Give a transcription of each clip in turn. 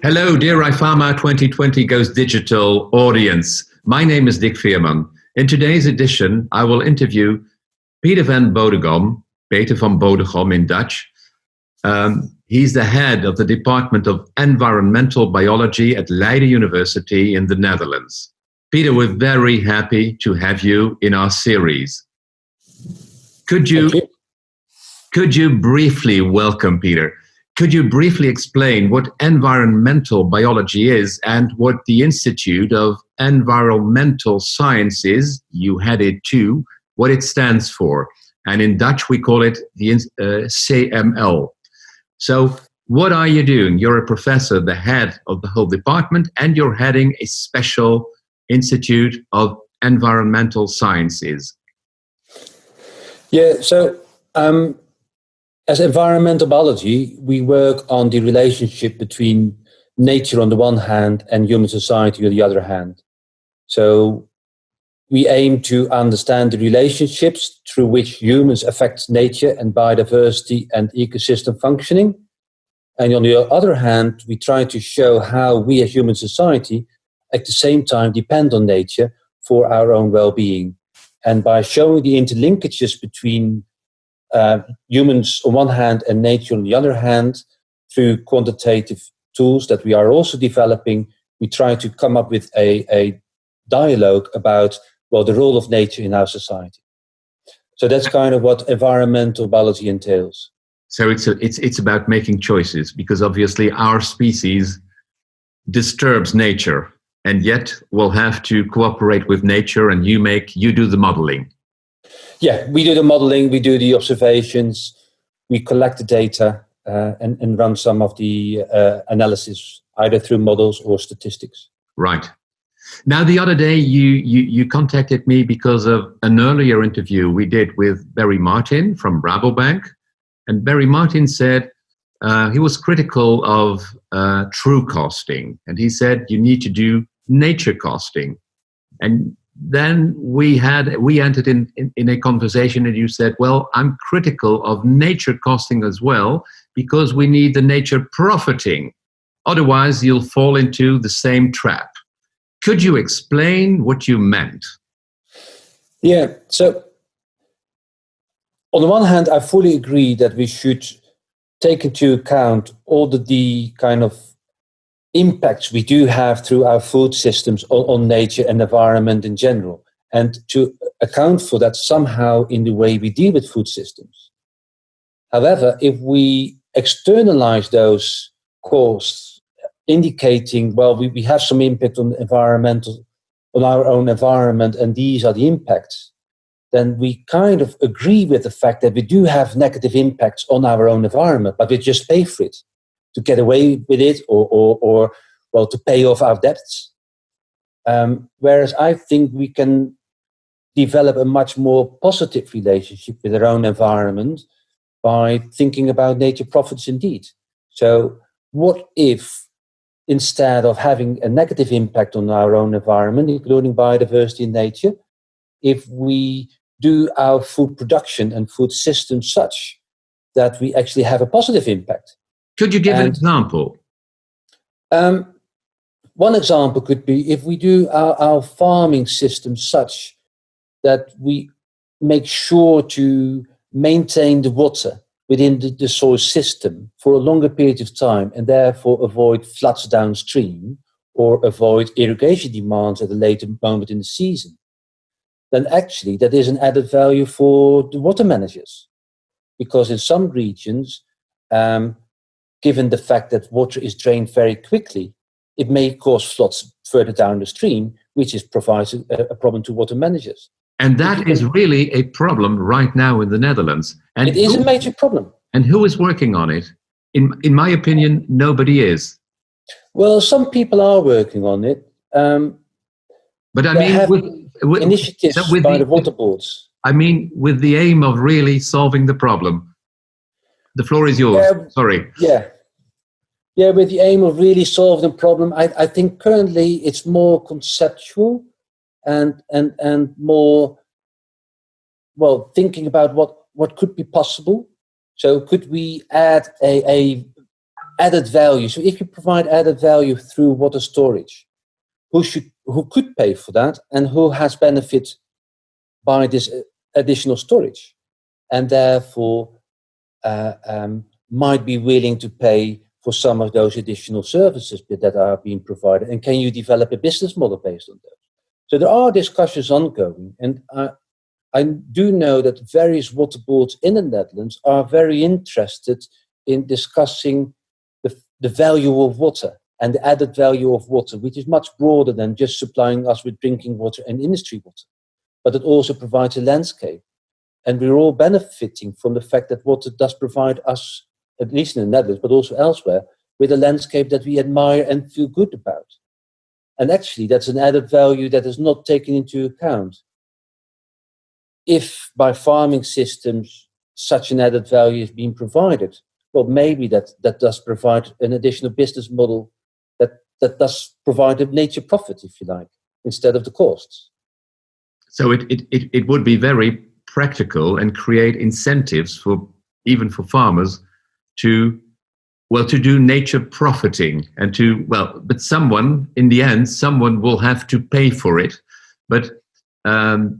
Hello, dear IFAMA 2020 Goes Digital audience. My name is Dick Veerman. In today's edition, I will interview Peter van Bodegom, Peter van Bodegom in Dutch. He's the head of the Department of Environmental Biology at Leiden University in the Netherlands. Peter, we're very happy to have you in our series. Could you briefly welcome Peter? Could you briefly explain what environmental biology is and what the Institute of Environmental Sciences, you had it too, what it stands for? And in Dutch, we call it the CML. So what are you doing? You're a professor, the head of the whole department, and you're heading a special Institute of Environmental Sciences. Yeah, so as environmental biology, we work on the relationship between nature on the one hand and human society on the other hand. So we aim to understand the relationships through which humans affect nature and biodiversity and ecosystem functioning. And on the other hand, we try to show how we as human society at the same time depend on nature for our own well-being. And by showing the interlinkages between humans on one hand and nature on the other hand, through quantitative tools that we are also developing, we try to come up with a dialogue about, well, the role of nature in our society. So that's kind of what environmental biology entails. So it's about making choices, because obviously our species disturbs nature, and yet we'll have to cooperate with nature, and you do the modeling. Yeah, we do the modeling, we do the observations, we collect the data and run some of the analysis, either through models or statistics. Right. Now, the other day you contacted me because of an earlier interview we did with Berry Marttin from Rabobank. And Berry Marttin said he was critical of true costing. And he said you need to do nature costing. And then we entered in a conversation, and you said, well, I'm critical of nature costing as well, because we need the nature profiting. Otherwise, you'll fall into the same trap. Could you explain what you meant? Yeah, so on the one hand, I fully agree that we should take into account all the kind of impacts we do have through our food systems on nature and environment in general, and to account for that somehow in the way we deal with food systems. However, if we externalize those costs, indicating, well, we have some impact on our own environment, and these are the impacts, then we kind of agree with the fact that we do have negative impacts on our own environment, but we just pay for it to get away with it, or to pay off our debts. Whereas I think we can develop a much more positive relationship with our own environment by thinking about nature profits indeed. So what if, instead of having a negative impact on our own environment, including biodiversity and nature, if we do our food production and food systems such that we actually have a positive impact? Could you give an example? One example could be if we do our farming system such that we make sure to maintain the water within the soil system for a longer period of time, and therefore avoid floods downstream or avoid irrigation demands at a later moment in the season, then actually that is an added value for the water managers. Because in some regions, given the fact that water is drained very quickly, it may cause floods further down the stream, which provides a problem to water managers. And that is really a problem right now in the Netherlands. And it is a major problem. And who is working on it? In my opinion, nobody is. Well, some people are working on it. But I mean, with initiatives by the water boards. I mean, with the aim of really solving the problem. The floor is yours. Sorry. Yeah, with the aim of really solving the problem. I think currently it's more conceptual and more, well, thinking about what could be possible. So could we add a added value. So if you provide added value through water storage, who could pay for that, and who has benefit by this additional storage, and therefore might be willing to pay for some of those additional services that are being provided, and can you develop a business model based on those? So there are discussions ongoing, and I do know that various water boards in the Netherlands are very interested in discussing the value of water and the added value of water, which is much broader than just supplying us with drinking water and industry water. But it also provides a landscape. And we're all benefiting from the fact that water does provide us, at least in the Netherlands, but also elsewhere, with a landscape that we admire and feel good about. And actually, that's an added value that is not taken into account. If by farming systems such an added value is being provided, well, maybe that does provide an additional business model that does provide a nature profit, if you like, instead of the costs. So it would be very practical and create incentives for even for farmers to do nature profiting and but someone in the end, someone will have to pay for it. But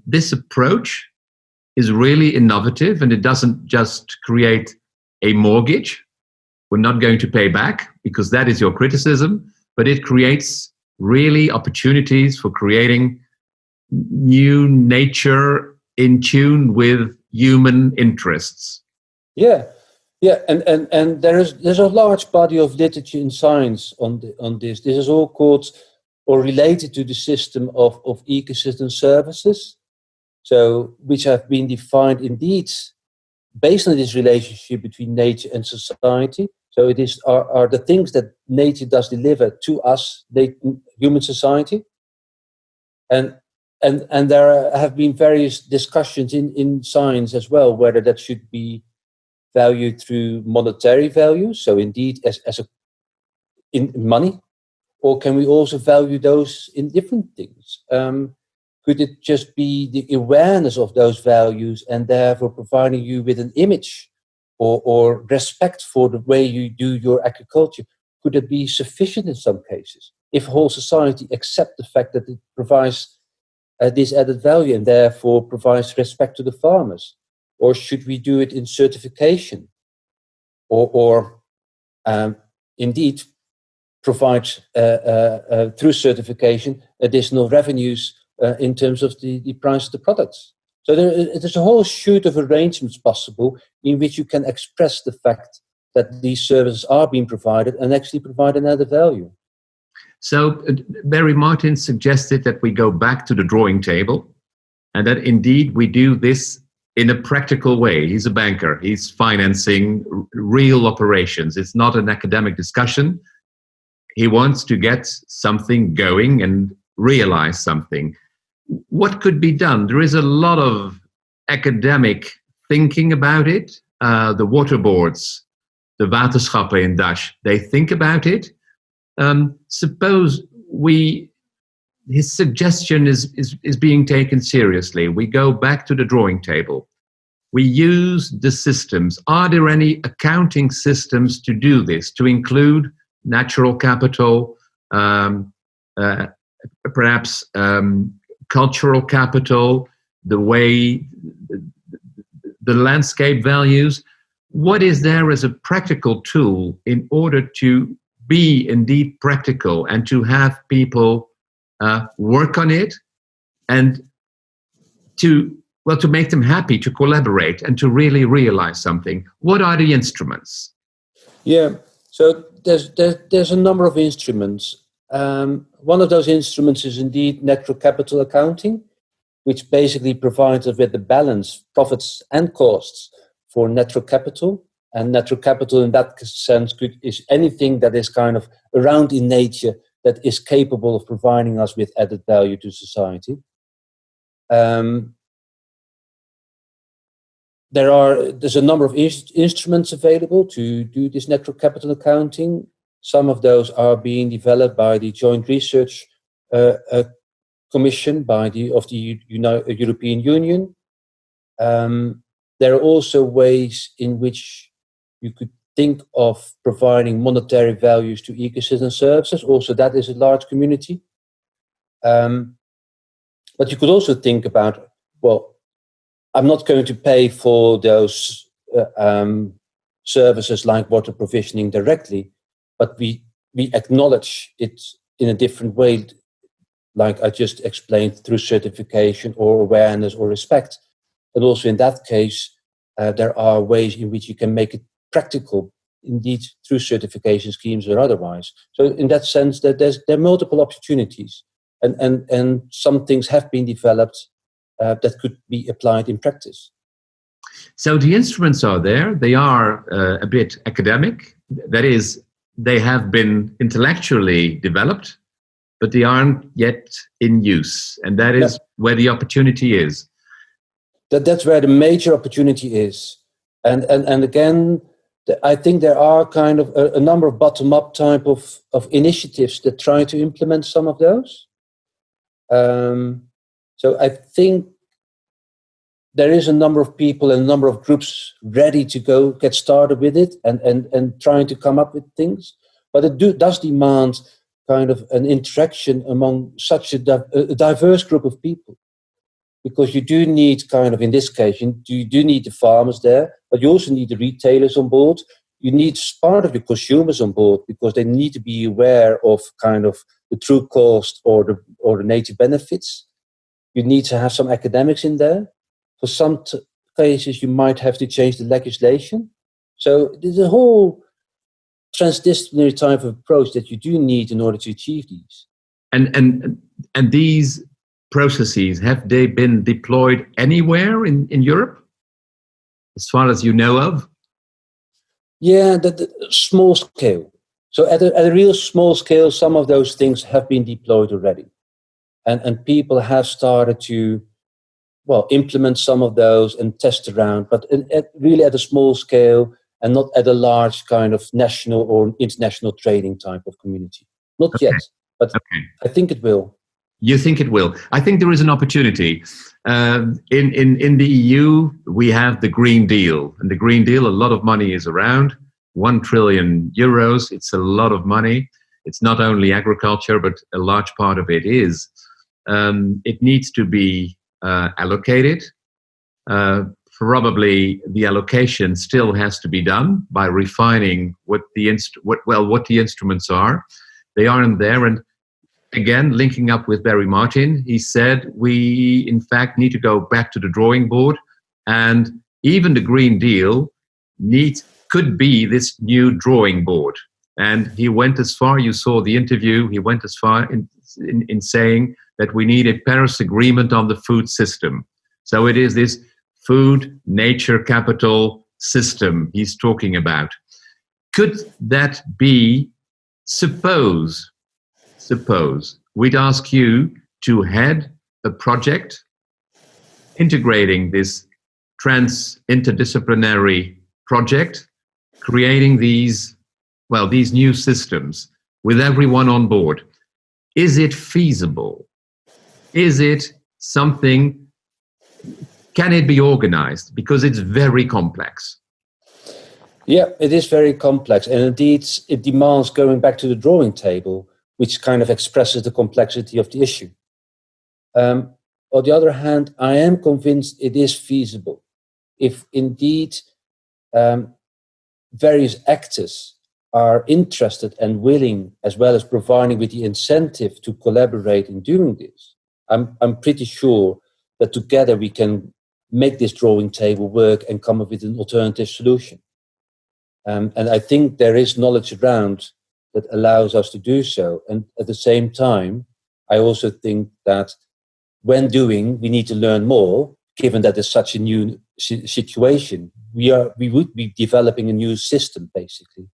this approach is really innovative, and it doesn't just create a mortgage we're not going to pay back, because that is your criticism, but it creates really opportunities for creating new nature in tune with human interests. Yeah, and there's a large body of literature in science on this. This is all called or related to the system of ecosystem services, so which have been defined indeed based on this relationship between nature and society. So it are the things that nature does deliver to us, human society, and there have been various discussions in science as well, whether that should be valued through monetary value, so indeed in money, or can we also value those in different things? Could it just be the awareness of those values and therefore providing you with an image or respect for the way you do your agriculture? Could it be sufficient in some cases if whole society accept the fact that it provides this added value and therefore provides respect to the farmers? Or should we do it in certification or indeed provide through certification additional revenues in terms of the price of the products? So there's a whole suite of arrangements possible in which you can express the fact that these services are being provided and actually provide an added value. So Berry Marttin suggested that we go back to the drawing table and that indeed we do this in a practical way. He's a banker. He's financing real operations. It's not an academic discussion. He wants to get something going and realize something. What could be done? There is a lot of academic thinking about it. The water boards, the waterschappen in Dutch, they think about it. Suppose his suggestion is being taken seriously. We go back to the drawing table. We use the systems. Are there any accounting systems to do this, to include natural capital, perhaps cultural capital, the way the landscape values? What is there as a practical tool in order to be indeed practical and to have people work on it and to make them happy, to collaborate and to really realize something? What are the instruments? Yeah, so there's a number of instruments. One of those instruments is indeed natural capital accounting, which basically provides us with the balance, profits and costs for natural capital. And natural capital in that sense is anything that is kind of around in nature that is capable of providing us with added value to society. There's a number of instruments available to do this natural capital accounting. Some of those are being developed by the Joint Research Commission of the European Union. There are also ways in which you could think of providing monetary values to ecosystem services. Also, that is a large community. But you could also think about, well, I'm not going to pay for those services like water provisioning directly, but we acknowledge it in a different way, like I just explained, through certification or awareness or respect. And also in that case, there are ways in which you can make it practical, indeed through certification schemes or otherwise. So in that sense, that there are multiple opportunities, and some things have been developed that could be applied in practice. So the instruments are there. They are a bit academic. That is, they have been intellectually developed, but they aren't yet in use. And that is where the opportunity is. That's where the major opportunity is. And again, I think there are kind of a number of bottom-up type of initiatives that try to implement some of those. So I think there is a number of people and a number of groups ready to go get started with it and trying to come up with things. But it does demand kind of an interaction among such a diverse group of people. Because you do need kind of, in this case, you do need the farmers there, but you also need the retailers on board. You need part of the consumers on board because they need to be aware of kind of the true cost or the native benefits. You need to have some academics in there. For some cases, you might have to change the legislation. So there's a whole transdisciplinary type of approach that you do need in order to achieve these. And these processes, have they been deployed anywhere in Europe, as far as you know of? Yeah, the small scale. So at a real small scale, some of those things have been deployed already. And people have started to, well, implement some of those and test around, but really at a small scale and not at a large kind of national or international trading type of community. Not yet, but I think it will. You think it will? I think there is an opportunity. In the EU, we have the Green Deal. And the Green Deal, a lot of money is around, 1 trillion euros. It's a lot of money. It's not only agriculture, but a large part of it is. It needs to be allocated. Probably the allocation still has to be done by refining what the instruments are. They aren't there. And again, linking up with Berry Marttin, he said we, in fact, need to go back to the drawing board, and even the Green Deal could be this new drawing board. And he went as far, you saw the interview, he went as far in saying that we need a Paris Agreement on the food system. So it is this food nature capital system he's talking about. Could that be, suppose we'd ask you to head a project integrating this interdisciplinary project, creating these new systems with everyone on board. Is it feasible? Is it something, can it be organized? Because it's very complex. Yeah, it is very complex. And indeed, it demands going back to the drawing table, which kind of expresses the complexity of the issue. On the other hand, I am convinced it is feasible. If indeed various actors are interested and willing, as well as providing with the incentive to collaborate in doing this, I'm pretty sure that together we can make this drawing table work and come up with an alternative solution. And I think there is knowledge around that allows us to do so. And at the same time, I also think that when doing, we need to learn more, given that it's such a new situation. We would be developing a new system, basically.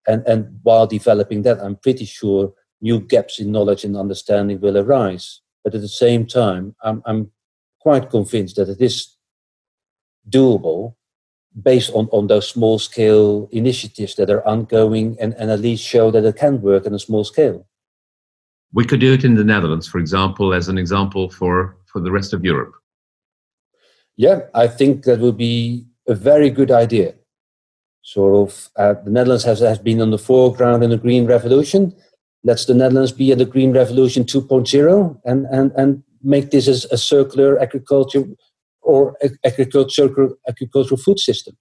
And while developing that, I'm pretty sure new gaps in knowledge and understanding will arise. But at the same time, I'm quite convinced that it is doable based on those small-scale initiatives that are ongoing and at least show that it can work on a small scale. We could do it in the Netherlands, for example, as an example for the rest of Europe. Yeah, I think that would be a very good idea. the Netherlands has been on the foreground in the Green Revolution. Let's the Netherlands be at the Green Revolution 2.0 and make this as a circular agriculture or agricultural food system.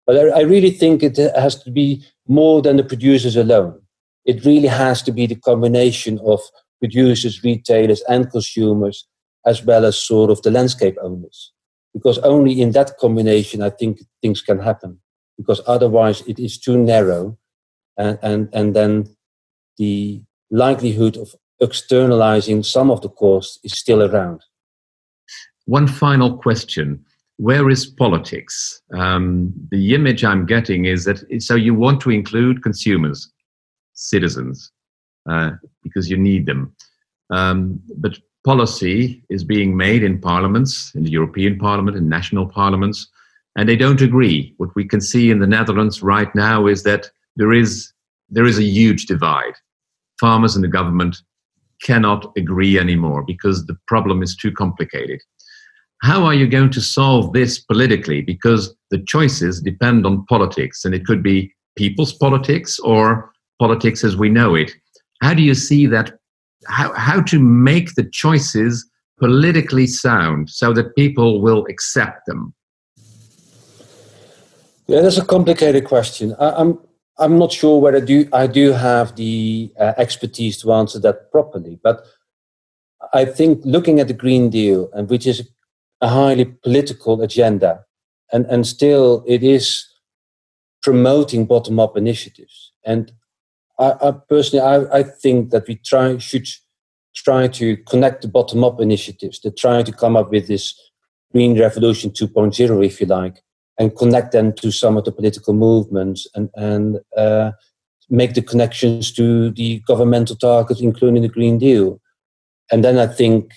But I really think it has to be more than the producers alone. It really has to be the combination of producers, retailers, and consumers, as well as sort of the landscape owners. Because only in that combination, I think things can happen. Because otherwise, it is too narrow, and then the likelihood of externalizing some of the costs is still around. One final question. Where is politics? The image I'm getting is that, so you want to include consumers, citizens, because you need them. But policy is being made in parliaments, in the European Parliament, in national parliaments, and they don't agree. What we can see in the Netherlands right now is that there is a huge divide. Farmers and the government cannot agree anymore because the problem is too complicated. How are you going to solve this politically? Because the choices depend on politics, and it could be people's politics or politics as we know it. How do you see that? How to make the choices politically sound so that people will accept them? Yeah, that's a complicated question. I'm not sure whether I do have the expertise to answer that properly. But I think looking at the Green Deal, and which is a highly political agenda, and still it is promoting bottom-up initiatives. And I personally think that we should try to connect the bottom-up initiatives, to try to come up with this Green Revolution 2.0, if you like, and connect them to some of the political movements and make the connections to the governmental targets, including the Green Deal. And then I think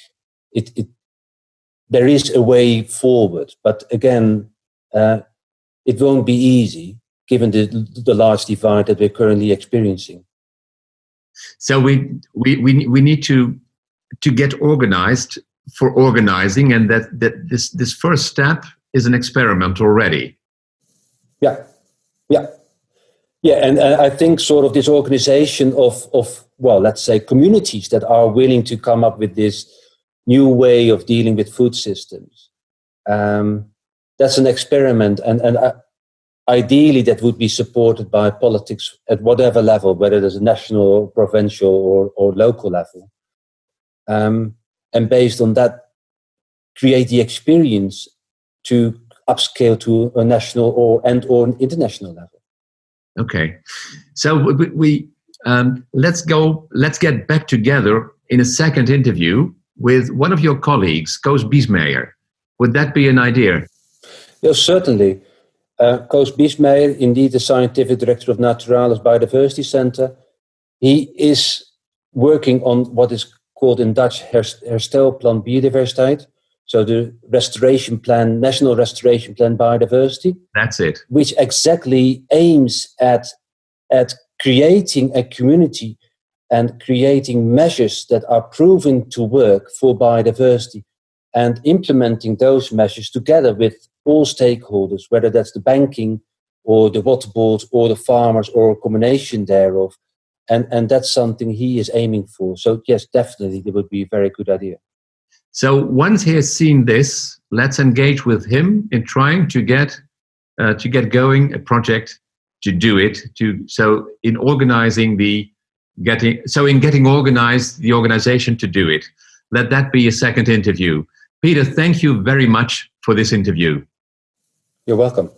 there is a way forward. But again, it won't be easy, given the large divide that we're currently experiencing. So we need to get organized for organizing, and that this first step is an experiment already. Yeah. And I think sort of this organization of let's say communities that are willing to come up with this new way of dealing with food systems. That's an experiment, and ideally that would be supported by politics at whatever level, whether there's a national, or provincial, or local level. And based on that, create the experience to upscale to a national or an international level. Okay, so let's get back together in a second interview with one of your colleagues, Koos Biesmeijer. Would that be an idea? Yes, certainly. Koos Biesmeijer, indeed the scientific director of Naturalis Biodiversity Center. He is working on what is called in Dutch Herstelplan Biodiversiteit. So the restoration plan, National Restoration Plan Biodiversity. That's it. Which exactly aims at creating a community and creating measures that are proven to work for biodiversity, and implementing those measures together with all stakeholders, whether that's the banking or the water boards or the farmers or a combination thereof. And that's something he is aiming for. So yes, definitely, that would be a very good idea. So once he has seen this, let's engage with him in trying to get going a project to do it. In getting organized, the organization to do it. Let that be a second interview. Peter, thank you very much for this interview. You're welcome.